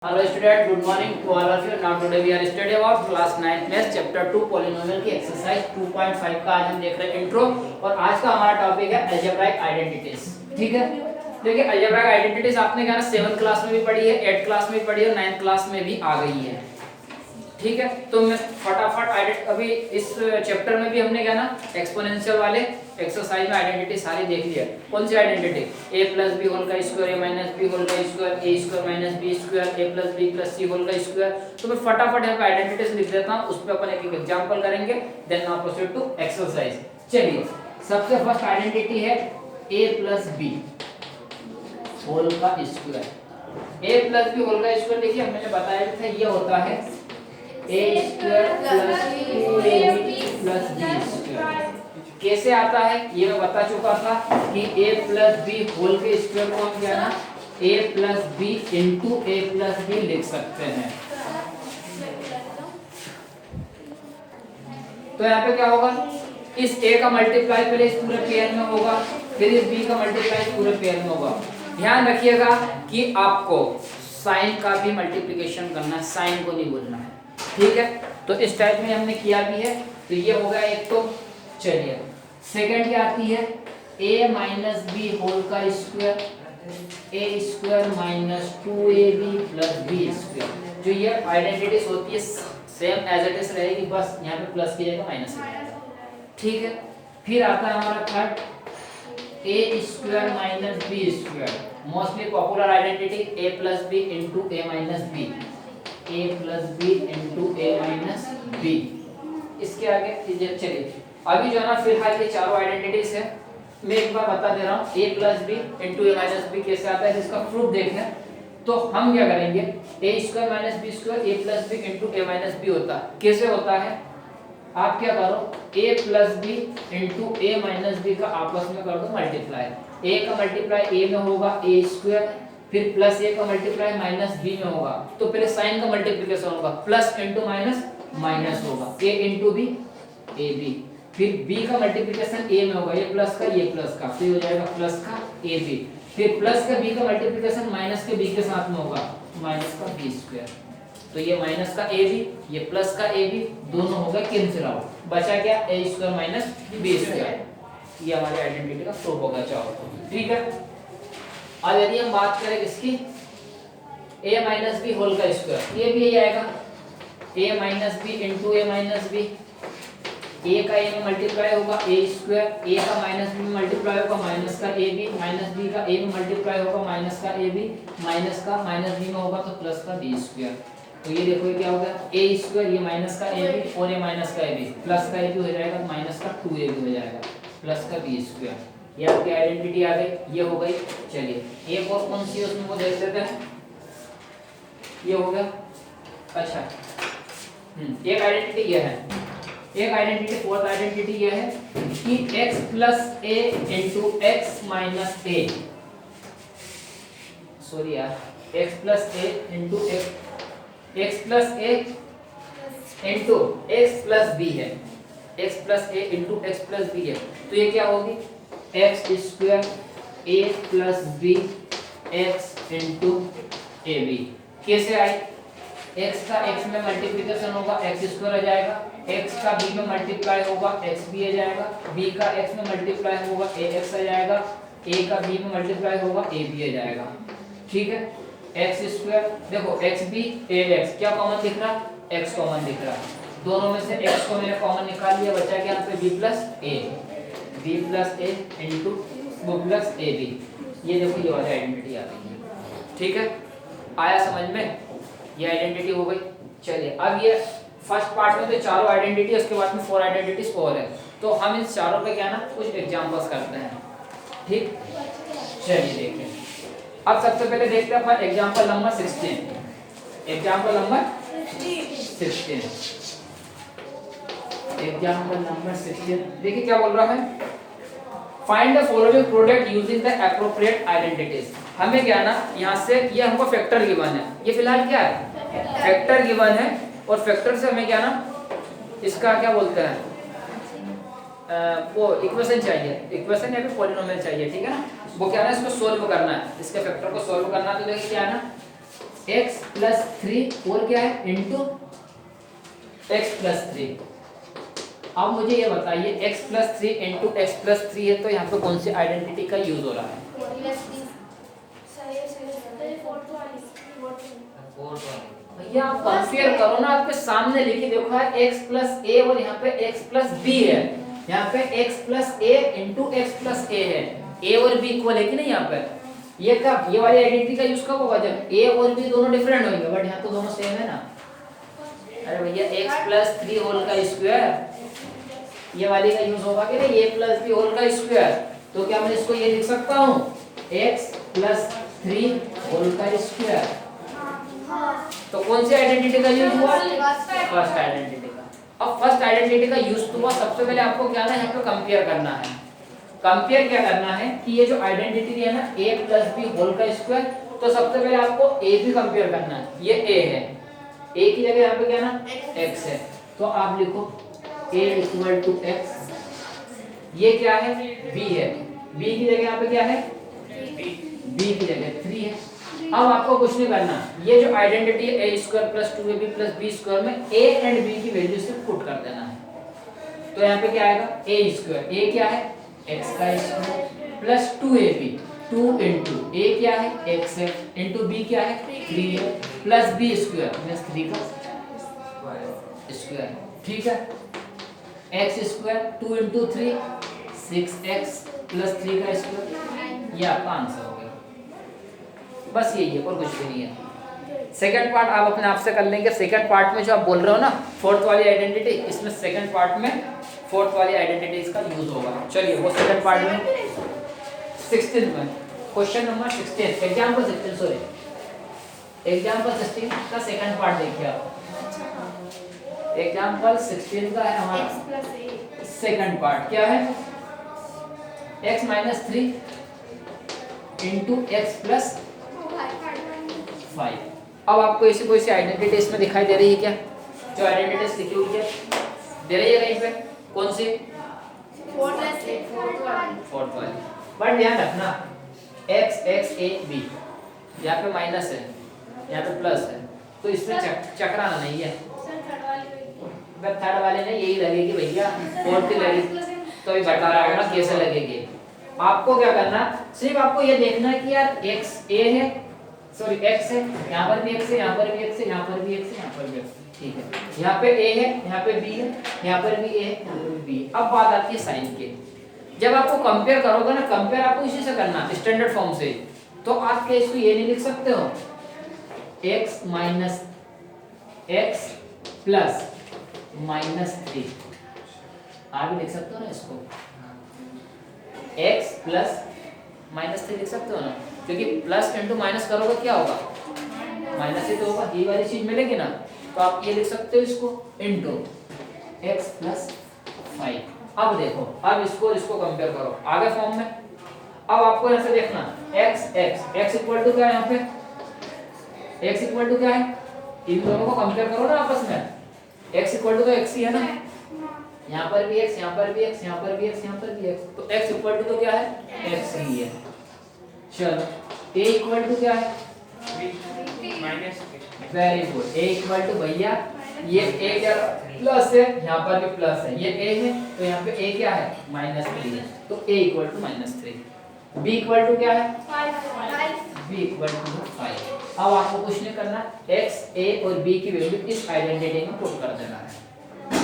Hello student, good morning to all of you. Now today we are studying about class 9th math chapter 2 polynomial की exercise 2.5 का आज हम देख रहे हैं इंट्रो। और आज का हमारा टॉपिक है algebraic identities। ठीक है, देखिए algebraic identities आपने क्या ना 7th क्लास में भी पढ़ी है, 8th क्लास में भी पढ़ी है, 9th क्लास में भी आ गई है। ठीक है, तो मैं फटाफट अभी इस चैप्टर में भी हमने क्या ना एक्सपोनेंशियल वाले एक्सरसाइज में आइडेंटिटी सारी देख लिया। कौन सी identity? a plus B whole का square, a minus B whole का square, a square minus B square, a plus B plus C whole का स्क्वायर। तो मैं फटाफट यहाँ पे आइडेंटिटीज लिख देता हूँ, उस पे अपन एक एक एग्जांपल करेंगे, then now proceed to exercise. चलिए, सबसे फर्स्ट आइडेंटिटी है a प्लस बी होल का square. a plus B whole का स्क्वायर देखिए मैंने बताया था, ये होता है a square plus 2ab plus b square. कैसे आता है ये मैं बता चुका था कि a प्लस बी होल के स्क्वायर को हम क्या ना a plus B into a plus B लिख सकते हैं। तो यहाँ पे क्या होगा, इस a का मल्टीप्लाई पहले इस पूरे पेयर में होगा, फिर इस b का मल्टीप्लाई इस पूरे पेयर में होगा। ध्यान रखिएगा कि आपको साइन का भी मल्टीप्लिकेशन करना है, साइन को नहीं भूलना है। ठीक है, तो इस टाइप में हमने किया भी है, तो ये हो गया एक। तो चलिए सेकंड क्या आती है, a माइनस बी होल का square, a square minus 2ab plus B square. जो ये आइडेंटिटीज होती है सेम एज इट इज रहेगी, बस यहाँ पे प्लस की जगह माइनस की जाएगा। ठीक है, फिर आता है हमारा third a square minus B square. Mostly popular identity a plus B into a minus B, a plus B into a minus B. इसके आगे चलिए अभी जो है ना फिलहाल ये चारों आइडेंटिटीज है, मैं एक बार बता दे रहा हूँ। a plus B into A minus B कैसे आता है, इसका प्रूफ देखें तो हम क्या करेंगे, a square minus B square a plus B into A minus B होता है। कैसे होता है, आप क्या करो, a plus B into A minus B का आपस में कर दो मल्टीप्लाई। a का मल्टीप्लाई a में होगा a स्क्वायर, फिर प्लस a का मल्टीप्लाई माइनस b में होगा, तो पहले साइन का मल्टीप्लिकेशन होगा, प्लस इंटू माइनस माइनस होगा, a into B A B, फिर b का मल्टीप्लिकेशन a में होगा, ये प्लस का ये प्लस का, फिर हो जाएगा प्लस का a b, फिर प्लस का b का मल्टीप्लिकेशन माइनस के b के साथ में होगा, माइनस का b स्क्वायर। तो ये माइनस का a b, ये प्लस का a b, दोनों हो गए कैंसिल आउट, बचा क्या a square minus b square. ये हमारी आइडेंटिटी का प्रूफ होगा। चाहो ठीक है, अब यदि हम बात करें इसकी a माइनस बी होल का स्क्वायर, ये भी यही आएगा a minus B into A minus B. a का a में मल्टीप्लाई होगा a स्क्वायर, a का माइनस b में मल्टीप्लाई होगा माइनस का a b, माइनस b का a में मल्टीप्लाई होगा माइनस का a b, माइनस का माइनस b में होगा तो प्लस का b स्क्वायर। तो ये देखो ये क्या होगा, a स्क्वायर, ये माइनस का a b और ये माइनस का a b, प्लस का a b हो जाएगा माइनस का 2a b हो जाएगा, प्लस का b स्क्वायर। ये आपकी आइडेंटिटी आ गई, ये हो गई। चलिए एक और कौन सी है उसमें वो देख लेते हैं। ये हो गया। अच्छा एक आइडेंटिटी ये है, एक आइडेंटिटी फोर्थ आइडेंटिटी ये है कि x plus a into X minus a, sorry यार, x plus a into x plus a into x plus b है, x plus a into x plus b है। तो ये क्या होगी, x square a plus b x into A B. कैसे आई, x का x में मल्टीप्लिकेशन होगा x स्क्वायर आ जाएगा, x का b में मल्टीप्लाई होगा x b आ जाएगा, b का x में मल्टीप्लाई होगा ax आ जाएगा, a का b में मल्टीप्लाई होगा ab आ जाएगा। ठीक है, x स्क्वायर देखो x b ax क्या कॉमन दिख रहा, x कॉमन दिख रहा, दोनों में से x को मैंने कॉमन निकाल लिया, बचा क्या यहाँ पे b प्लस a इंटू वो प्लस ए बी। ये देखो ये वाली आइडेंटिटी आ गई है। ठीक है, आया समझ में, ये आइडेंटिटी हो गई। चलिए अब ये फर्स्ट पार्ट में तो चारों आइडेंटिटी, उसके बाद में 4 आइडेंटिटीज और है, तो हम इन चारों पे क्या ना कुछ एग्जांपल्स करते हैं। ठीक, चलिए देखें। अब सबसे पहले देखते हैं अपन example number 16। Example number 16, example number 16 देखिए क्या बोल रहा है, find the following product using the appropriate identities. हमें क्या ना यहाँ से ये हमको फैक्टर गिवन है, ये फिलहाल क्या है फैक्टर गिवन है, और फैक्टर से हमें क्या ना इसका क्या बोलते हैं वो इक्वेशन चाहिए, इक्वेशन या फिर पॉलिनोमियल चाहिए। ठीक है ना, वो क्या ना इसको सोल्व करना है, इसके फैक्टर को सोल्व करना है। तो देखिए क्या है ना x प्लस 3 और क्या है इंटू x प्लस 3। अब मुझे ये बताइए x plus 3 into x plus 3 है तो यहाँ पे कौन सी आइडेंटिटी का यूज हो रहा है? भैया आप कंपेयर करो ना, आपके सामने लिखी देखो है x प्लस ए और यहाँ पे x प्लस बी है। यहाँ पे x plus a into x plus ए है, a और b इक्वल है कि नहीं? यहाँ पे ये कब, ये वाली आइडेंटिटी का यूज कब होगा? जब a और b दोनों डिफरेंट होंगे, बट यहाँ तो दोनों सेम है ना। अरे भैया x प्लस 3 होल का स्क्वायर, ये वाली का यूज होगा कि नहीं? a प्लस बी होल का स्क्वायर, तो क्या मैं इसको ये लिख सकता हूँ x प्लस 3 होल का स्क्वायर। तो कौन सी आइडेंटिटी का यूज हुआ? फर्स्ट आइडेंटिटी का। अब फर्स्ट आइडेंटिटी का यूज तो हुआ, सबसे पहले आपको क्या ना यहाँ पे कंपेयर करना है। कंपेयर क्या करना है कि ये जो आइडेंटिटी है ना a प्लस बी होल का स्क्वायर, तो सबसे पहले आपको a भी कंपेयर करना है। ये a है, a की जगह यहाँ पे क्या ना x है, तो आप लिखो a इक्वल टू x। ये क्या है? b है, b की जगह यहाँ पे क्या है? b की जगह 3 है। अब आपको कुछ नहीं करना, ये जो आइडेंटिटी है a square plus 2ab plus b square में a एंड b की वैल्यू सिर्फ पुट कर देना है। तो यहाँ पे क्या आएगा? a स्क्वायर, a क्या है? x का square plus 2ab, 2 into a क्या है? x है, इंटू b क्या है? 3 है, प्लस b स्क्वायर मींस 3 का स्क्वायर। ठीक है, x square 2 into 3 6x plus 3 का स्क्वायर, ये आपका आंसर हो गया। बस यही है और कुछ भी नहीं है। सेकंड पार्ट आप अपने आप से कर लेंगे। सेकंड पार्ट में जो आप बोल रहे हो ना फोर्थ वाली आइडेंटिटी, इसमें सेकंड पार्ट में फोर्थ वाली आइडेंटिटी इसका यूज होगा। चलिए वो सेकंड पार्ट में 16 में question number 16 example 16 sorry example 16 का सेकंड पार्ट देखिए आप। एग्जांपल 16 का है हमारा सेकंड पार्ट, क्या है? x minus 3 into x plus 5। अब आपको ऐसी कोई सी आइडेंटिटी इसमें दिखाई दे रही है क्या? जो आइडेंटिटीज लिखी हुई है दे रही है कहीं पे? कौन सी? फोर्थ वाली। बट ध्यान रखना x x a b यहाँ पे माइनस है, यहाँ पे प्लस है, तो इसमें चकराना नहीं है। थर्ड वाले ने यही लगेगी भैया, फोर्थ की लगेगी, तो अभी बता रहा हूँ ना कैसे लगेगी। आपको क्या करना, सिर्फ आपको ये देखना है कि यार x a है, सॉरी x है, यहाँ पर भी x है, यहाँ पर भी x है, यहाँ पर भी x है, यहाँ पर भी x है। ठीक है, यहाँ पे a है, यहाँ पे b है, यहाँ पर भी a है, यहाँ पर भी b है। अब बात आती है साइन के। जब आपको कंपेयर करोगे ना, कंपेयर आपको इसी से करना स्टैंडर्ड फॉर्म से, तो आप क्या इसको ये नहीं लिख सकते हो x minus x plus minus 3, आप लिख सकते हो ना इसको x प्लस माइनस 3 लिख सकते हो ना, क्योंकि प्लस इंटू माइनस करोगे क्या होगा? माइनस ही तो होगा, ये वाली चीज मिलेगी ना, तो आप ये लिख सकते हो इसको इंटू x प्लस 5। अब देखो, अब इसको कंपेयर करो आगे फॉर्म में। अब आपको यहाँ से देखना x इक्वल टू क्या है? यहाँ पे x इक्वल टू क्या है? इन दोनों को कंपेयर करो ना आपस में, x इक्वल टू तो x ही है ना, यहाँ पर भी x, यहाँ पर भी x, यहाँ पर भी x, यहाँ पर भी x, तो x इक्वल टू तो क्या है? x ही है। चलो a इक्वल टू क्या है? Minus. Very good, a equal to भैया ये a क्या प्लस है, यहाँ पर भी प्लस है, ये a है, तो यहाँ पे a क्या है? माइनस 3 है, तो a equal to minus 3। b equal to क्या है? 5। b equal to 5। अब आपको कुछ नहीं करना, x a और b की वैल्यू इस आइडेंटिटी में पुट कर देना है।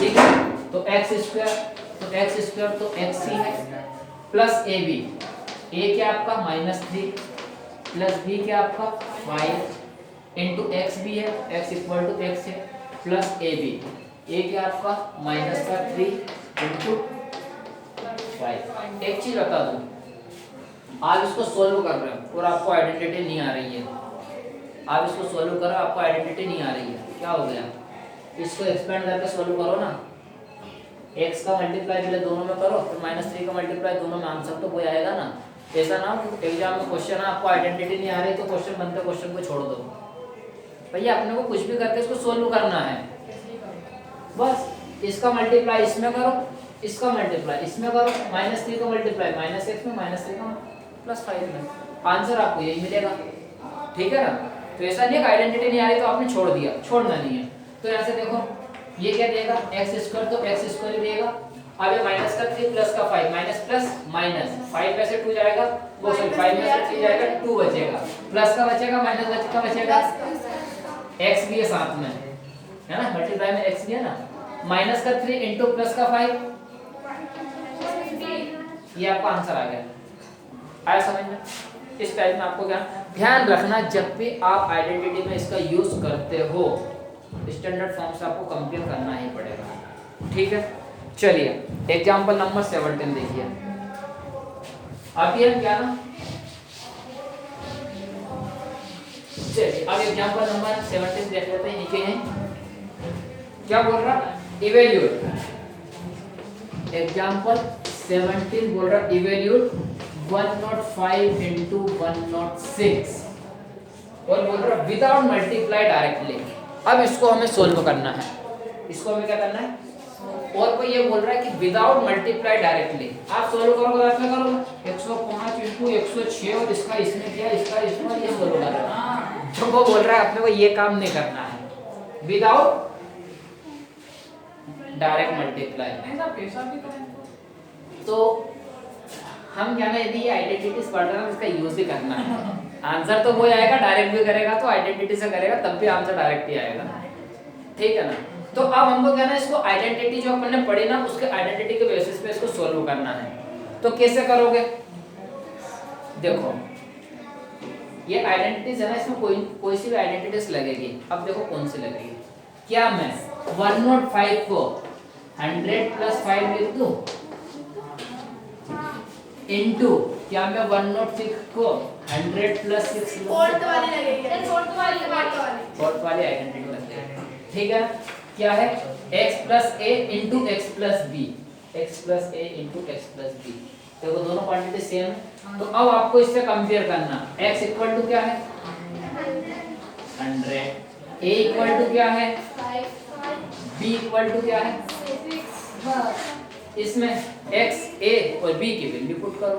ठीक है, तो x स्क्वायर तो x ही है प्लस ए बी, a क्या आपका? माइनस 3 प्लस b क्या आपका? 5 इंटू एक्स भी है, x इक्वल टू x है प्लस ए बी, a क्या आपका? माइनस का 3 इंटू 5। एक चीज बता दूं, आप इसको सोल्व कर रहे हो और आपको आइडेंटिटी नहीं आ रही है, आप इसको सोल्व करो आपको आइडेंटिटी नहीं आ रही है, क्या हो गया? इसको एक्सपेंड करके सोल्व करो ना, x का मल्टीप्लाई पहले दोनों में करो, फिर माइनस 3 का मल्टीप्लाई दोनों में, आंसर तो कोई आएगा ना। ऐसा ना हो कि एग्जाम में क्वेश्चन है आपको आइडेंटिटी नहीं आ रही तो क्वेश्चन बनते क्वेश्चन को छोड़ दो। भैया अपने को कुछ भी करके इसको सोल्व करना है, बस इसका मल्टीप्लाई इसमें करो, इसका मल्टीप्लाई इसमें करो, माइनस 3 का मल्टीप्लाई माइनस एक्स में, माइनस 3 का प्लस 5 में, आंसर आपको यही मिलेगा। ठीक है ना, तो ऐसा नहीं है आइडेंटिटी नहीं आ रही तो आपने छोड़ दिया, छोड़ना नहीं है। तो यहाँ से देखो ये क्या देगा एक्स स्क्वायर, तो एक्स स्क्वायर देगा। अब ये माइनस का 3 प्लस का 5, माइनस प्लस माइनस 5 में से 2 जाएगा, वो सॉरी 5 में से 3 जाएगा, 2 बचेगा, प्लस का बचेगा माइनस का बचेगा, एक्स भी है साथ में है ना, मल्टीप्लाई में एक्स भी है ना, माइनस का 3 इंटू प्लस का 5, ये आपका आंसर आ गया। आया समझ में? इस टाइप में आपको क्या ध्यान रखना, जब भी आप आइडेंटिटी में इसका यूज करते हो स्टैंडर्ड फॉर्म से आपको कंपेयर करना ही पड़ेगा, ठीक है। चलिए एग्जांपल नंबर 17 देखिए। अब ये क्या ना, चलिए अब एग्जांपल नंबर 17 देख लेते हैं। नीचे है क्या बोल रहा, इवैल्यूएट, एग्जांपल 17 बोल रहा इवैल्यूएट 105 into 106 और बोल रहा विदाउट मल्टीप्लाई डायरेक्टली। अब इसको हमें सोल्व करना है, इसको हमें क्या करना है, और कोई ये बोल रहा है कि विदाउट मल्टीप्लाई डायरेक्टली। आप सोल्व करोगे तो क्या करोगे 105 into 106 और इसका इसमें किया, इसका इसमें, ये सोल्व कर रहा है। तो वो बोल रहा है अपने को ये काम नहीं करना है विदाउट डायरेक्ट मल्टीप्लाई। तो हम क्या ना, यदि ये आइडेंटिटीज पढ़ रहे हैं इसका यूज भी करना है। आंसर तो वो आएगा, डायरेक्ट भी करेगा तो आइडेंटिटी से करेगा तब भी आंसर डायरेक्ट ही आएगा, ठीक है ना। तो अब हमको क्या ना, इसको आइडेंटिटी जो अपन ने पढ़ी ना उसके आइडेंटिटी के बेसिस पे इसको सोल्व करना है। तो कैसे करोगे, देखो ये आइडेंटिटीज है ना, इसमें कोई सी भी आइडेंटिटीज लगेगी। अब देखो कौन सी लगेगी, क्या मैं 105 को 100 प्लस 5 लिख दूं इनटू क्या मैं 106 को 100 प्लस 6 फोर्थ वाली लगेगी, फोर्थ वाली आइडेंटिटी लगेगी, ठीक है। क्या है x plus a into x plus b, x plus a into x plus b. देखो दोनों क्वांटिटी सेम है। तो अब आपको इससे कंपेयर करना, x इक्वल टू क्या है 100, a इक्वल टू क्या है 5, b इक्वल टू क्या है 6। इसमें x a और b की वैल्यू पुट करो।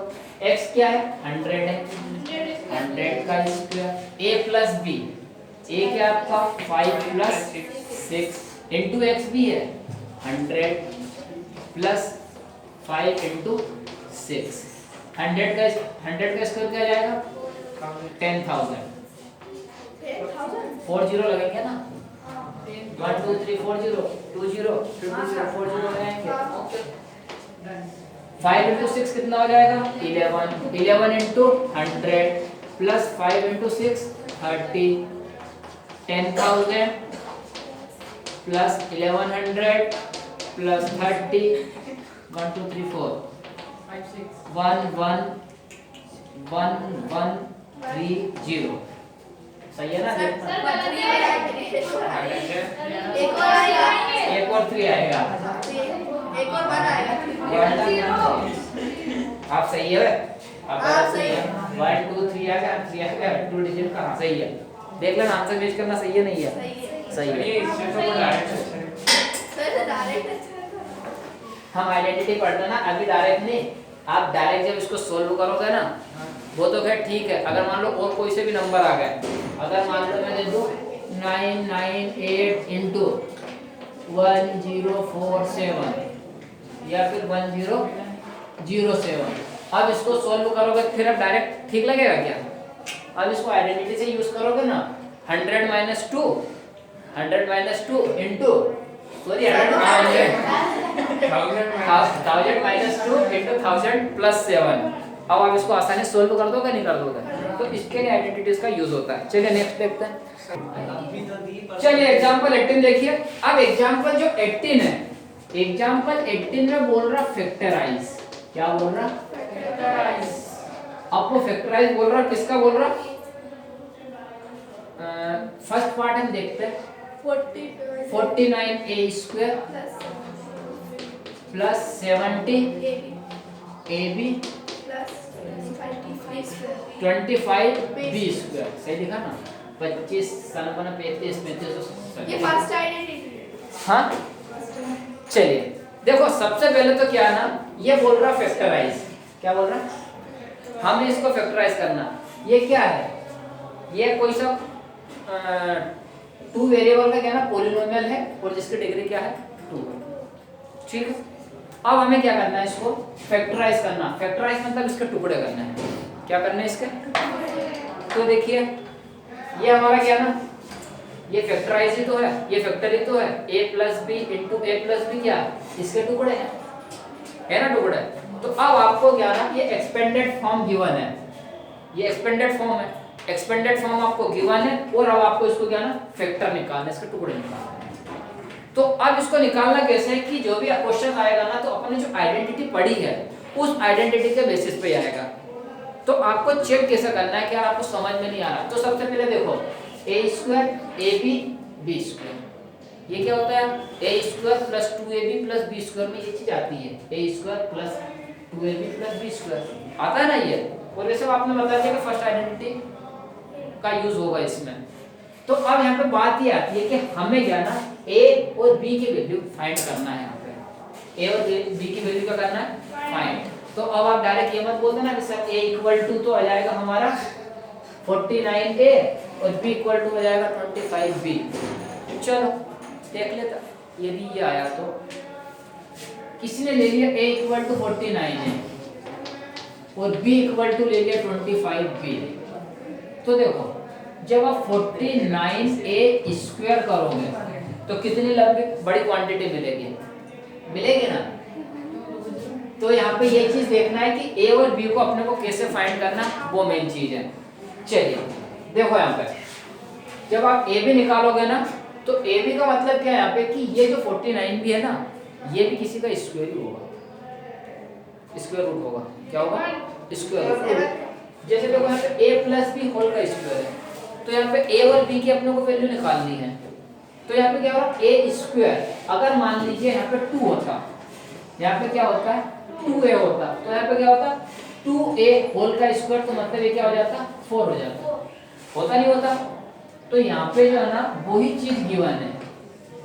x क्या है 100 है, 100 का square, a plus b, a क्या आपका 5 प्लस 6 इंटू एक्स भी है 100 प्लस 5 इंटू 6, 100 का स्क्वायर क्या जाएगा 10,000, 40 लगेंगे ना, 1 2 3 4 0 2 0 2 0 4 0 लगाएंगे। 5 इंटू 6 कितना हो जाएगा 11, 11 into 100 plus 5 into 6 30, 10,000 plus 1100 plus 30, 1 2 3 4 1 1 1 1 3 0, सही है ना। एक और 3 आएगा, एक और 1 आएगा, आप सही है, आप सही है। 1 2 3 आ गया, 3 आ गया, 2 डिजिट का सही है। देख लेना आंसर मैच करना सही है नहीं है, सही है। हम आइडेंटिटी पढ़ते ना अभी डायरेक्ट नहीं, आप डायरेक्ट जब इसको सोल्व करोगे ना वो तो खैर ठीक है। अगर मान लो और कोई से भी नंबर आ गए, अगर मान लो मैं दे दूं 998 इंटू 1047 या फिर 1007, अब इसको सोल्व करोगे फिर अब डायरेक्ट ठीक लगेगा क्या। अब इसको आइडेंटिटी से यूज करोगे ना 100 minus 2 into sorry 1000 minus 2 into 1000 plus 7। अब आप इसको आसानी से सोल्व कर दोगे नहीं कर दोगे, तो इसके लिए आइडेंटिटीज का यूज होता है। चलिए नेक्स्ट देखते हैं। चलिए एग्जांपल 18 देखिए। अब एग्जांपल जो 18 है, एग्जांपल 18 में बोल रहा फैक्टराइज, क्या बोल रहा फैक्टराइज। आपको फैक्टराइज बोल रहा, किसका बोल रहा, फर्स्ट पार्ट हम देखते हैं 49a square plus 70 ab 25 b square, सही लिखा ना, 25 35 35 ये फर्स्ट आइडेंटिटी। हाँ चलिए देखो सबसे पहले तो क्या है ना, ये बोल रहा फैक्टराइज, क्या बोल रहा, हमने इसको फैक्टराइज करना। ये क्या है, ये कोई सा टू वेरिएबल का क्या ना पॉलिनोमियल है और जिसकी डिग्री क्या है 2 है। ठीक है, अब हमें क्या करना है, इसको फैक्टराइज करना। फैक्टराइज मतलब इसके टुकड़े करना है। क्या करना है इसके? तो देखिए ये हमारा क्या ना, ये फैक्टराइज ही तो है, ये फैक्टर ही तो है। a plus B into A plus b क्या इसके टुकड़े हैं, है ना टुकड़े। तो अब आपको क्या ना ये एक्सपेंडेड फॉर्म गिवन है, ये एक्सपेंडेड फॉर्म है, एक्सपेंडेड फॉर्म आपको गिवन है और अब आपको इसको क्या ना फैक्टर निकालना, इसके टुकड़े निकालना है। तो अब इसको निकालना कैसे है कि जो भी क्वेश्चन आएगा ना तो अपने जो आइडेंटिटी पड़ी है उस आइडेंटिटी के बेसिस पे आएगा। तो आपको चेक कैसे करना है कि यार आपको समझ में नहीं आ रहा, तो सबसे पहले देखो a square ab b square, ये क्या होता है a square plus 2ab plus b square में ये चीज आती है, a square plus 2ab plus b square आता है ना ये। और ये सब आपने बता दिया कि फर्स्ट आइडेंटिटी का यूज होगा इसमें। तो अब यहाँ पे बात ये आती है कि हमें क्या ना a और b की वैल्यू फाइंड करना है। यहाँ पे a और b की वैल्यू क्या करना है फाइंड। तो अब आप डायरेक्ट ये मत बोलते ना कि सर a इक्वल टू तो आ जाएगा हमारा 49a और b इक्वल टू हो जाएगा 25b। चलो देख लेता, यदि ये आया तो किसी ने ले लिया a इक्वल टू 49 है और b इक्वल टू ले लिया 25b। तो देखो जब आप 49a स्क्वायर करोगे तो कितनी लंबी बड़ी क्वांटिटी मिलेगी, मिलेगी ना। तो यहाँ पे ये चीज देखना है कि a और b को अपने को कैसे फाइंड करना, वो मेन चीज है। चलिए देखो यहाँ पे जब आप a b निकालोगे ना तो a b का मतलब क्या है यहाँ पे कि ये जो 49 भी है ना ये भी किसी का स्क्वायर ही होगा, स्क्वायर रूट होगा। क्या होगा स्क्वायर रूट। जैसे देखो यहाँ पे a प्लस बी होल का स्क्वायर है तो यहाँ पे a और b की अपने को वैल्यू निकालनी है। तो यहाँ पे क्या होगा a स्क्वायर, अगर मान लीजिए यहाँ पे 2 होता, यहाँ पे क्या होता है 2a होता, तो यहाँ पे क्या होता 2a होल का स्क्वायर, तो मतलब ये क्या हो जाता 4 हो जाता, होता नहीं होता। तो यहाँ पे जो है ना वही चीज गिवन है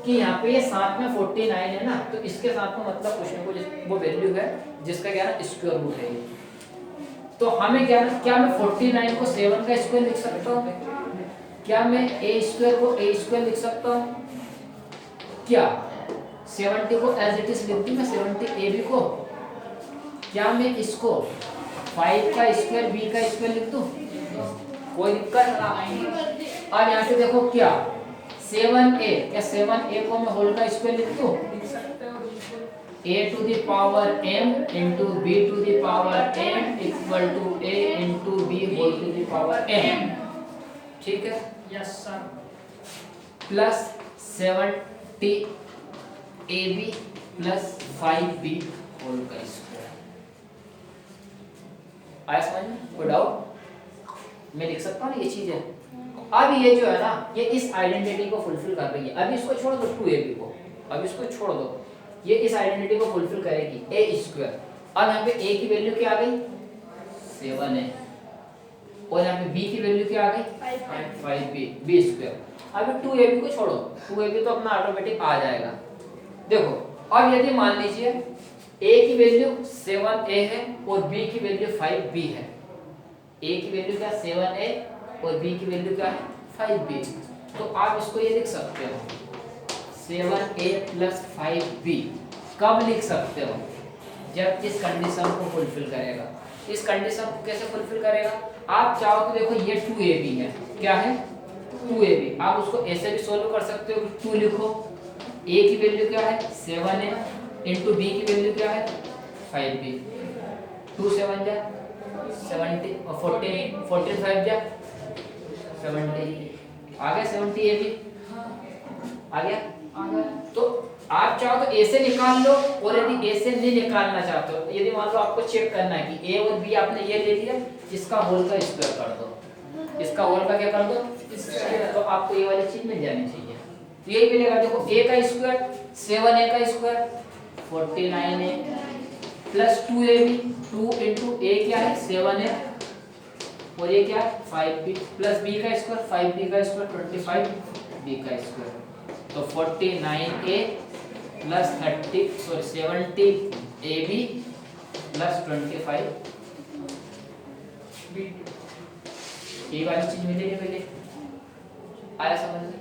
कि यहाँ पे ये साथ में 49 है ना, तो इसके साथ में मतलब कुछ ना कुछ वो वैल्यू है जिसका क्या है स्क्वायर रूट है। तो हमें क्या मैं 49 को 7 का स्क्वायर लिख सकता हूँ, क्या मैं a स्क्वायर को a स्क्वायर लिख सकता हूँ, क्या 70 को एज इट इज लिख दूं मैं 70ab को, क्या मैं इसको 5 का स्क्वायर b का स्क्वायर लिख दूं, कोई दिक्कत नहीं। अब यहाँ से देखो क्या 7a, क्या 7a को मैं होल का स्क्वायर लिख दूं, a to the power m into b to the power m equal to a into b whole to the power m। ठीक है yes sir, plus 70ab plus 5b whole का square. आया समझ में, कोई डाउट? मैं लिख सकता हूँ ये चीज है। अब ये जो है ना ये इस आइडेंटिटी को फुलफिल कर रही है। अभी इसको छोड़ दो 2ab को, अब इसको छोड़ दो, ये इस आइडेंटिटी को फुलफिल करेगी a स्क्वायर। अब यहाँ पे a की वैल्यू क्या आ गई 7 है और यहाँ पे b की वैल्यू क्या आ गई 5b b स्क्वायर। अभी 2ab को छोड़ो, 2ab तो अपना ऑटोमेटिक आ जाएगा। देखो अब यदि मान लीजिए a की वैल्यू 7a है और b की वैल्यू 5b है, a की वैल्यू क्या 7a और b की वैल्यू क्या है 5b, तो आप इसको ये लिख सकते हो 7a प्लस 5b। कब लिख सकते हो, जब इस कंडीशन को फुलफिल करेगा। इस कंडीशन को कैसे फुलफिल करेगा, आप चाहो तो देखो ये 2ab है, क्या है 2ab, आप उसको ऐसे भी सोल्व कर सकते हो कि 2 लिखो, a की वैल्यू क्या है 7a इंटू b की वैल्यू क्या है 5b, 2 7 जा 70 और 14 14 5 जा 70, आ गया 70ab आ गया। तो आप चाहो तो ए से निकाल लो और यदि ए से नहीं निकालना चाहते हो, यदि मान लो आपको चेक करना है कि ए और बी आपने ये ले लिया, इसका होल का स्क्वायर कर दो, इसका होल का क्या कर दो स्क्वायर, तो आपको ये वाली चीज मिल जानी चाहिए। तो यही मिलेगा, देखो a का स्क्वायर 7a का square 49a plus 2ab, 2 into a क्या है 7a और ये क्या है 5b प्लस b का स्क्वायर 5b का स्क्वायर 25b का स्क्वायर, तो 49a plus 70ab plus 25b, ये वाली चीज मिलेगी पहले। आया समझ में?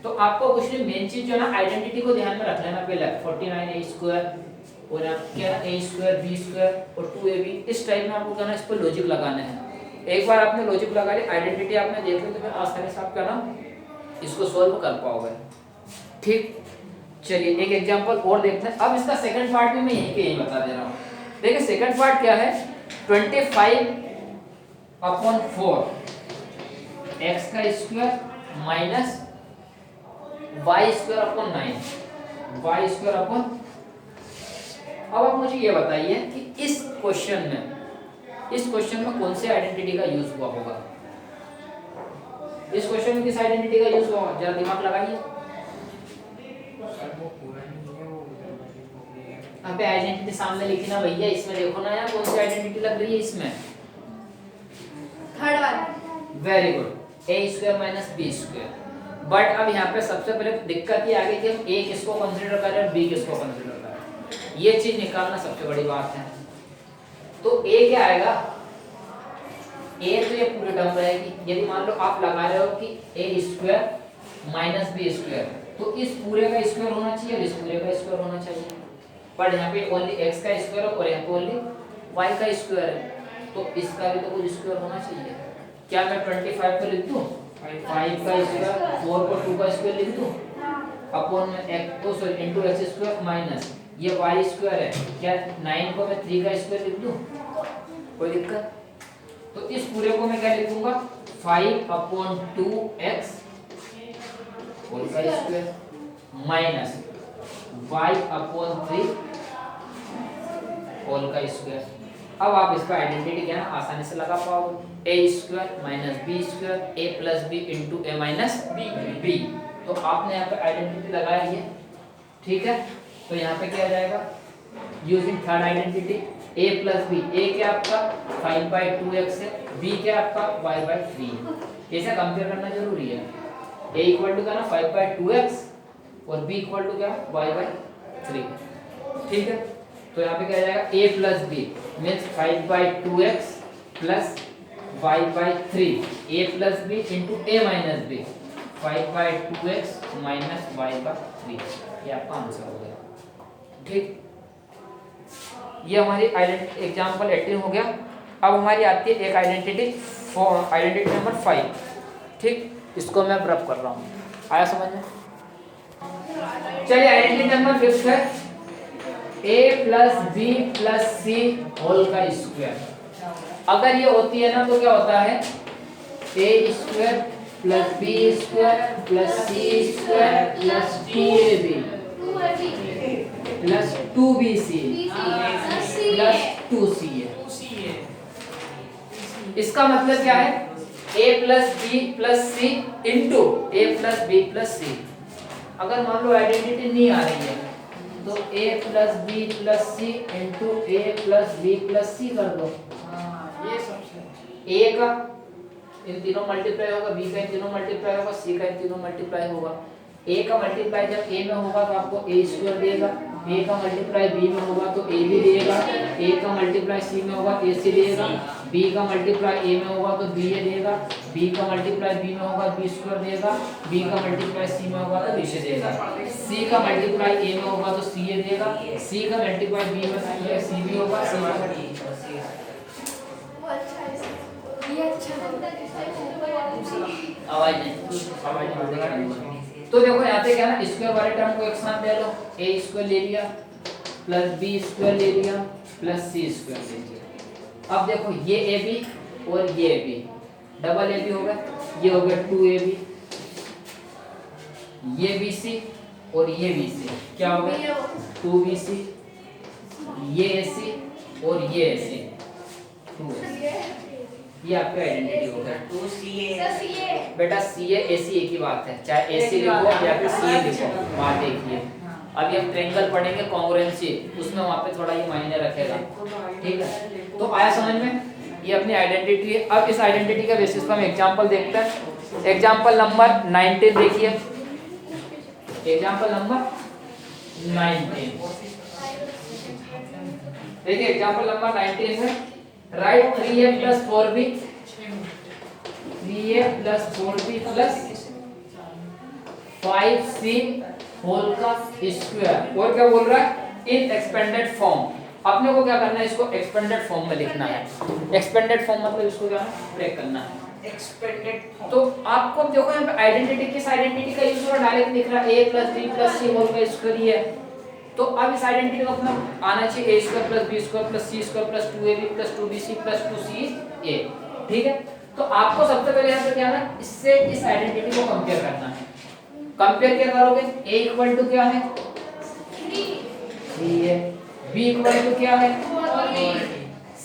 तो आपको कुछ नहीं, मेन चीज जो है ना आइडेंटिटी को ध्यान में रख लेना पहले। 49a स्क्वायर और क्या a स्क्वायर b स्क्वायर और 2ab, इस टाइप में आपको क्या ना इस पर लॉजिक लगाना है। एक बार आपने लॉजिक लगा ली, आइडेंटिटी आपने देख ली, तो फिर आसानी से आप क्या ना इसको सॉल्व कर पाओगे। ठीक, चलिए एक एग्जांपल और देखते हैं। अब इसका सेकंड पार्ट भी मैं यहीं पे यही बता दे रहा हूँ। देखिए सेकंड पार्ट क्या है, 25/4 x का square minus y square upon 9 y square upon. अब आप मुझे ये बताइए कि इस क्वेश्चन में कौन से आइडेंटिटी का यूज हुआ होगा? इस क्वेश्चन में किस आइडेंटिटी का यूज हुआ होगा, जरा दिमाग लगाइए। अबे आइडेंटिटी सामने लिखी ना भैया, इसमें देखो ना यार कौन सी आइडेंटिटी लग रही है इसमें। थर्ड वाला। Very good, a square minus b square. But अब यहाँ पे सबसे पहले दिक्कत ये आ गई कि हम a किसको कंसीडर कर रहे हैं और b किसको कंसीडर कर रहे हैं, ये चीज निकालना सबसे बड़ी बात है। तो a क्या आएगा, a तो ये पूरी टर्म रहेगी। यदि मान लो आप लगा रहे हो कि a square minus b square, तो इस पूरे का स्क्वायर होना चाहिए और इस पूरे का स्क्वायर होना चाहिए। बट यहाँ पे ओनली x का स्क्वायर है और यहाँ पे ओनली y का स्क्वायर है, तो इसका भी तो कुछ स्क्वायर होना चाहिए। क्या मैं 25 को लिख दूं 5 का स्क्वायर, 4 को 2 का स्क्वायर लिख दूं अपॉन में x तो sorry into x square minus ये y स्क्वायर है, क्या 9 को मैं 3 का स्क्वायर लिख दूं, कोई दिक्कत? तो इस पूरे को मैं क्या लिखूंगा 5/2x होल का स्क्वायर माइनस y/3 होल का स्क्वायर। अब आप इसका आइडेंटिटी क्या है आसानी से लगा पाओगे, a square minus b square a plus B into A minus b. तो आपने यहाँ पे आइडेंटिटी लगाई है, ठीक है। तो यहाँ पे क्या आ जाएगा, using third identity a plus b, a क्या आपका 5/2x है, b क्या आपका y/3 है। ऐसा कंपेयर करना जरूरी है। a इक्वल टू क्या ना 5/2x और b इक्वल टू क्या y/3, ठीक है। तो यहाँ पे क्या आ जाएगा a plus b means 5/2x plus y/3, a plus B into A minus b 5/2x minus y/3, ये आपका आंसर हो गया, ठीक। ये हमारी आइडेंटिटी एग्जांपल 18 हो गया। अब हमारी आती है एक आइडेंटिटी नंबर 5, ठीक। इसको मैं रब कर रहा हूँ, आया समझ में? चलिए आइडेंटिटी नंबर 5 है a plus B plus C whole का स्क्वायर। अगर ये होती है ना तो क्या होता है a square plus B square plus C square plus 2ab plus 2bc plus 2ca। इसका मतलब क्या है a plus B plus C into a plus B plus C. अगर मान लो आइडेंटिटी नहीं आ रही है तो a plus B plus C into A plus B plus C कर दो। ये सबसे a का इन तीनों मल्टीप्लाई होगा, b का इन तीनों मल्टीप्लाई होगा, c का इन तीनों मल्टीप्लाई होगा। a का मल्टीप्लाई जब a में होगा तो आपको a स्क्वायर देगा, a का मल्टीप्लाई b में होगा तो a भी देगा, a का मल्टीप्लाई c में होगा तो ac देगा, b का मल्टीप्लाई a में होगा तो b a देगा, b का मल्टीप्लाई b में होगा b स्क्वायर देगा, b का मल्टीप्लाई c में होगा तो b c देगा, c का मल्टीप्लाई a में होगा तो c a देगा, c का मल्टीप्लाई b में c b होगा, c का आवाज नहीं। तो देखो यहाँ पे क्या ना स्क्वायर वाले टर्म को एक साथ ले लो, a स्क्वायर ले लिया प्लस b स्क्वायर ले लिया प्लस c स्क्वायर ले लिया। अब देखो ये ab और ये ab डबल ab हो गया, ये हो गया 2ab, ये bc और ये bc क्या हो गया 2bc, ये ac और ये ac 2ac। ये आपका आइडेंटिटी होगा 2ca। बेटा ca ac एक ही बात है, चाहे ac लिखो या फिर ca लिखो, बात एक ही है। अभी हम ट्रायंगल पढ़ेंगे कॉन्ग्रुएंसी, उसमें वहां पे थोड़ा ये मायने रखेगा, ठीक है। तो आया समझ में, ये अपनी आइडेंटिटी है। अब इस आइडेंटिटी के बेसिस पर हम एग्जांपल देखते हैं। एग्जांपल नंबर 19 देखिए, एग्जांपल नंबर 19 देखिए। एग्जांपल नंबर 19 है right 3a plus 4b 3a plus 4b plus 5c whole का स्क्वायर। और क्या बोल रहा है? In expanded form. अपने को क्या करना है, इसको एक्सपेंडेड फॉर्म में लिखना है। एक्सपेंडेड फॉर्म मतलब इसको क्या ब्रेक करना है, एक्सपेंडेड फॉर्म। तो आपको देखो यहाँ पे आइडेंटिटी, किस आइडेंटिटी का यूज हो रहा है, डायरेक्ट दिख रहा है a + b + c होल का स्क्वायर ही है। तो अब इस आइडेंटिटी का अपना आना चाहिए a² + b² + c² + 2ab + 2bc + 2ca। ठीक है, तो आपको सबसे पहले यहाँ पे क्या है, इससे इस आइडेंटिटी को कंपेयर करना है। कंपेयर क्या करोगे, a = क्या है 3 है, b = क्या है 4,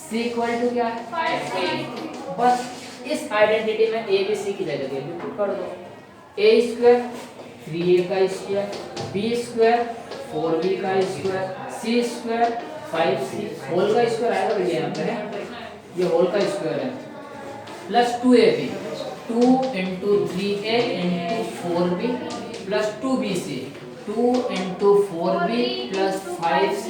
c = क्या है 5। बस इस आइडेंटिटी में a b c की जगह पे पुट कर दो। a² 3a का स्क्वायर, b² 4b का स्क्वायर, c² 5c होल का स्क्वायर आएगा भैया यहाँ पे है, ये होल का स्क्वायर है, plus 2ab 2 × 3a × 4b plus 2bc 2 × 4b + 5c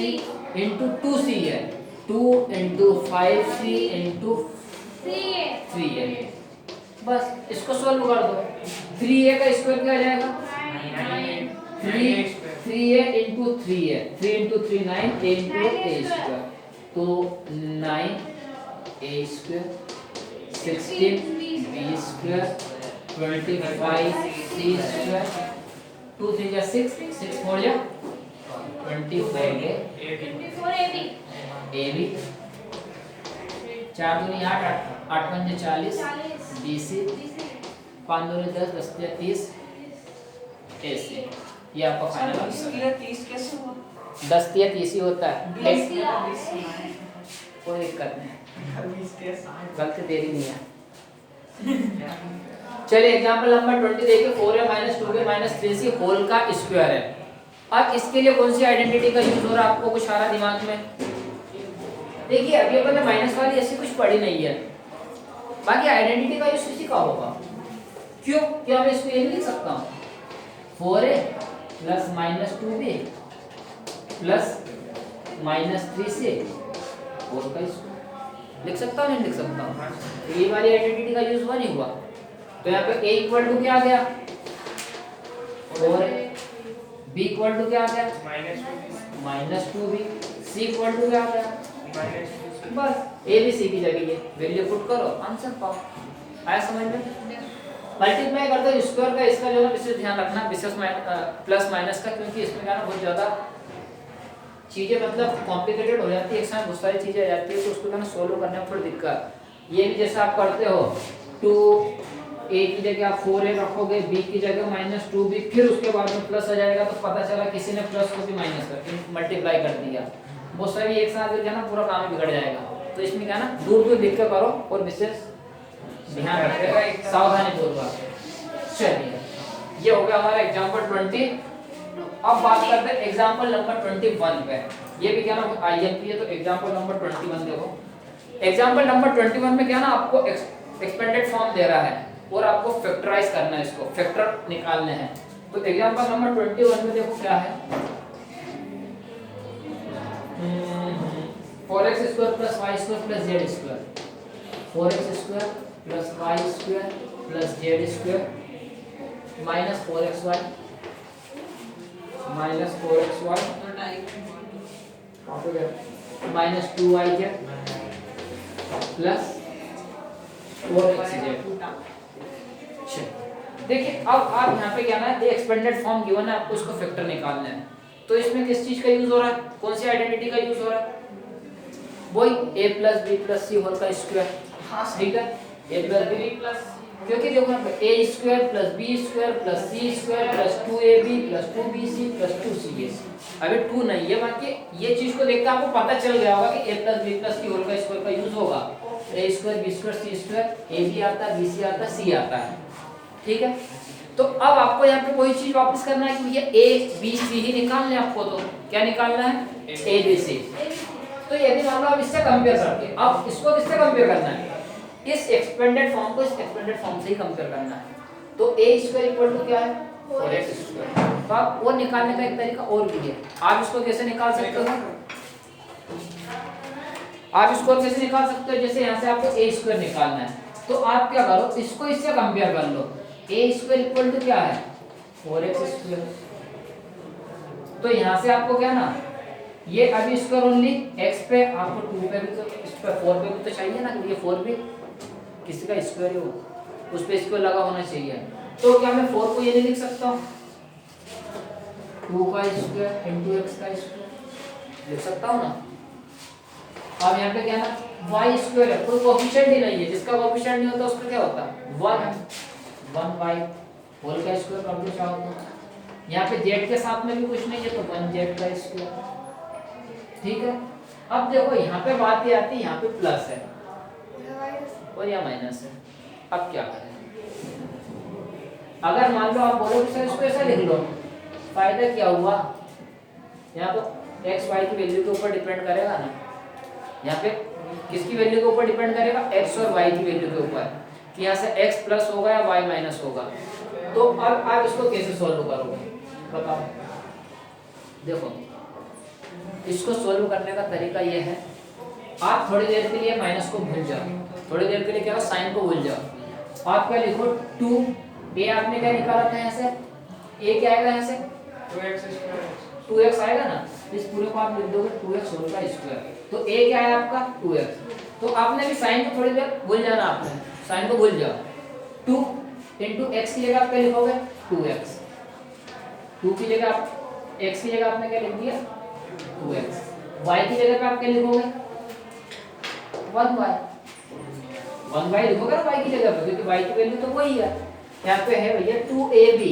× 2c है, 2 × 5c × 3a। बस इसको सॉल्व कर दो। 3a का स्क्वायर क्या आ जाएगा 3a × 3 है, 3 × 3 9 a × a², तो 9a² 16 b² 25 c², 2 3 जा 6 6 4 जा 24 ab 4 दूनी 8 8 5 40 bc 5 दूनी 10 10 30 ac। ये आपका फाइनल आंसर। 30 कैसे हुआ? 10 या 30 ही होता है, कोई दिक्कत नहीं, गलती तेरी नहीं है। चलिए एग्जांपल नंबर 20 देखिए, 4a - 2b - 3c होल का स्क्वायर है। अब इसके लिए कौन सी आइडेंटिटी का यूज हो रहा है, आपको कुछ आ रहा दिमाग में? देखिए अभी अपन ने माइनस वाली ऐसी कुछ पढ़ी नहीं है, बाकी आइडेंटिटी का यूज किसी का होगा। क्यों, क्या मैं इसको ये नहीं लिख सकता हूँ 4a + -2b + -3c होल का स्क्वायर लिख सकता हूँ, नहीं लिख सकता हूँ? तो ये वाली आइडेंटिटी का यूज हुआ नहीं हुआ? तो यहाँ पे a = क्या आ गया 4a, b = क्या आ गया -2b, c = क्या आ गया बस a b c की जगह ये वैल्यू पुट करो, आंसर पाओ। आया समझ में? मल्टीप्लाई कर दो स्क्वायर का, इसका जो है विशेष ध्यान रखना, विशेष प्लस माइनस का, क्योंकि इसमें क्या ना बहुत ज़्यादा चीज़ें मतलब कॉम्प्लिकेटेड हो जाती है, एक साथ बहुत सारी चीज़ें आ जाती है, तो उसको क्या ना सोल्व करने में थोड़ी दिक्कत। ये भी जैसा आप करते हो 2a की जगह आप 4a रखोगे, b की जगह -2b, फिर उसके बाद में प्लस आ जाएगा, तो पता चला किसी ने प्लस को भी माइनस करके मल्टीप्लाई कर दिया, वो सभी एक साथ जो है ना पूरा काम बिगड़ जाएगा। तो इसमें क्या ना दूर दूर लिख के करो और विशेष ध्यान रखिएगा, सावधानी पूर्वक। चलिए ये हो गया हमारा एग्जांपल 20। अब बात करते हैं एग्जांपल नंबर 21 पे। ये भी क्या ना आईएमपी है, तो एग्जांपल नंबर 21 देखो। एग्जांपल नंबर 21 में क्या ना आपको एक्सपेंडेड फॉर्म दे रहा है और आपको फैक्टराइज करना है, इसको फैक्टर निकालने हैं। तो एग्जांपल नंबर 21 में देखो क्या है 4x² + y² + z², 4x² + y² + z² -4xy -4xy -2yz + 4xz। देखिए अब आप यहाँ पे क्या ना ये एक्सपेंडेड फॉर्म गिवन है, आपको इसको फैक्टर निकालना है। तो इसमें किस चीज का यूज हो रहा है, कौन सी आइडेंटिटी का यूज हो रहा है? वही a + b + c होल का स्क्वायर। हाँ ठीक है, a + b + क्योंकि देखो यहाँ पे a² + b² + c² + 2ab + 2bc + 2ca। अभी 2 नहीं है, बाकी ये चीज को देखकर आपको पता चल गया होगा कि a + b + c होल का स्क्वायर का यूज होगा। a² b² c² ab आता है, bc आता है, c आता है। ठीक है, तो अब आपको यहाँ पे वही चीज वापस करना है कि भैया a b c ही निकालना है आपको। तो क्या निकालना है a b c। तो यदि मान लो आप इससे कंपेयर करते हैं, अब इसको किससे कंपेयर करना है, इस एक्सपेंडेड फॉर्म को इस एक्सपेंडेड फॉर्म से ही कंपेयर करना है। तो a² = क्या है 4x²। तो आप वो निकालने का एक तरीका और भी है, आप इसको कैसे निकाल सकते हो, आप इसको कैसे निकाल सकते हो, जैसे यहाँ से आपको a² निकालना है, तो आप क्या करो इसको इससे कंपेयर कर लो। a² = क्या है 4x²। तो यहाँ से आपको क्या ना, ये अभी स्क्वायर ओनली x पे, आपको 2 पे भी तो, इस पे 4 पे भी तो चाहिए ना, क्योंकि ये 4 भी किसी का स्क्वायर ही हो, उस पे स्क्वायर लगा होना चाहिए। तो क्या मैं 4 को ये नहीं लिख सकता हूँ 2 का स्क्वायर इंटू एक्स का स्क्वायर लिख सकता हूँ ना। अब यहाँ पे क्या ना वाई स्क्वायर है, कोई कोएफिशिएंट ही नहीं है, जिसका कोएफिशिएंट नहीं होता उसका क्या होता है 1 वाई होल का स्क्वायर कंप्लीट होता। यहाँ पे जेड के साथ में भी कुछ नहीं है तो 1 जेड का स्क्वायर। ठीक है, अब देखो यहाँ पे बात ये आती है, यहाँ पे प्लस है और यहाँ माइनस है। अब क्या करें, अगर मान लो आप बोलो कि सर इसको ऐसा लिख लो, फायदा क्या हुआ, यहाँ तो एक्स वाई की वैल्यू के ऊपर डिपेंड करेगा ना, यहाँ पे किसकी वैल्यू के ऊपर डिपेंड करेगा, एक्स और वाई की वैल्यू के ऊपर, कि यहाँ से एक्स प्लस होगा या वाई माइनस होगा। तो अब आप इसको कैसे सॉल्व करोगे बताओ। देखो इसको सॉल्व करने का तरीका ये है, आप थोड़ी देर के लिए माइनस को भूल जाओ, थोड़ी देर के लिए क्या हो साइन को भूल जाओ। आप क्या लिखो 2 ए, आपने क्या निकाला था यहाँ से, ए क्या आएगा यहाँ से 2x आएगा ना, इस पूरे को आप लिख दोगे 2x होल का स्क्वायर। तो ए क्या है आपका 2x। तो आपने भी साइन को थोड़ी देर भूल जाना, आपने साइन को भूल जाओ। 2 इंटू एक्स की जगह आप क्या लिखोगे 2x, 2 की जगह आप x की जगह आपने क्या लिख दिया 2x, y की जगह पे आप क्या लिखोगे 1y लिखोगे ना y की जगह पे, क्योंकि y की वैल्यू तो वही है। यहाँ पे है भैया 2ab,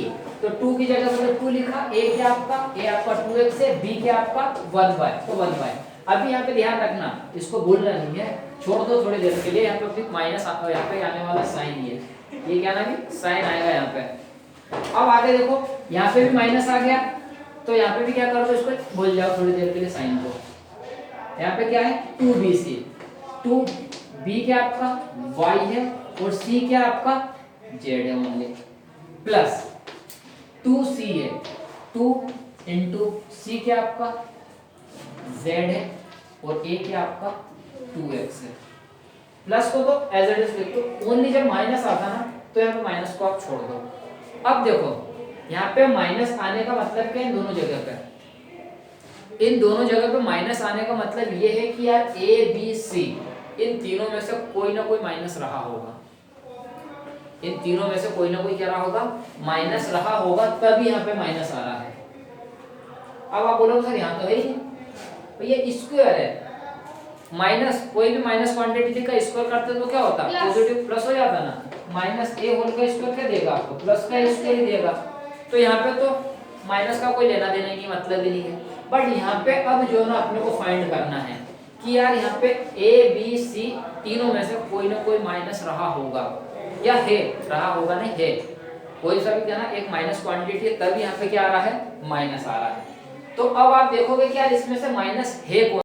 तो 2 की जगह पे 2 लिखा, a क्या आपका, a आपका 2x है, b क्या आपका 1y, तो 1y। अभी यहाँ पे ध्यान रखना, इसको भूलना नहीं है, छोड़ दो थोड़ी देर के लिए। यहाँ पे माइनस यहाँ पे आने वाला साइन, ये क्या ना भी साइन आएगा यहाँ पे। अब आगे देखो यहाँ पे भी माइनस आ गया, तो यहाँ पे भी क्या कर दो, इसको भूल जाओ थोड़ी देर के लिए साइन को। यहाँ पे क्या है 2bc, 2b क्या आपका y है और c क्या आपका z है ओनली, प्लस 2c है, 2 इंटू सी क्या आपका z है और a क्या आपका 2x है। प्लस को तो एज इट इज लिख दो, ओनली जब माइनस आता ना तो यहाँ पे माइनस को आप छोड़ दो। अब देखो यहाँ पे माइनस आने का मतलब क्या है, इन दोनों जगह पे, इन दोनों जगह पे माइनस आने का मतलब ये है कि यार a b c इन तीनों में से कोई ना कोई माइनस रहा होगा, इन तीनों में से कोई ना कोई क्या रहा होगा माइनस रहा होगा, तभी यहाँ पे माइनस आ रहा है। अब आप बोलोगे सर यहाँ तो है ही भैया स्क्वायर है, माइनस कोई भी माइनस क्वांटिटी का स्क्वायर करते तो क्या होता पॉजिटिव प्लस हो जाता ना, माइनस a होल का स्क्वायर क्या देगा आपको प्लस का स्क्वायर ही देगा। तो यहाँ पे तो माइनस का कोई लेना देने की मतलब ही नहीं है। बट यहाँ पे अब जो ना अपने को फाइंड करना है कि यार यहाँ पे a b c तीनों में से कोई ना कोई माइनस रहा होगा या है, रहा होगा नहीं है, कोई सा भी क्या ना एक माइनस क्वांटिटी है, तभी यहाँ पे क्या आ रहा है माइनस आ रहा है। तो अब आप देखोगे कि यार इसमें से माइनस है कौन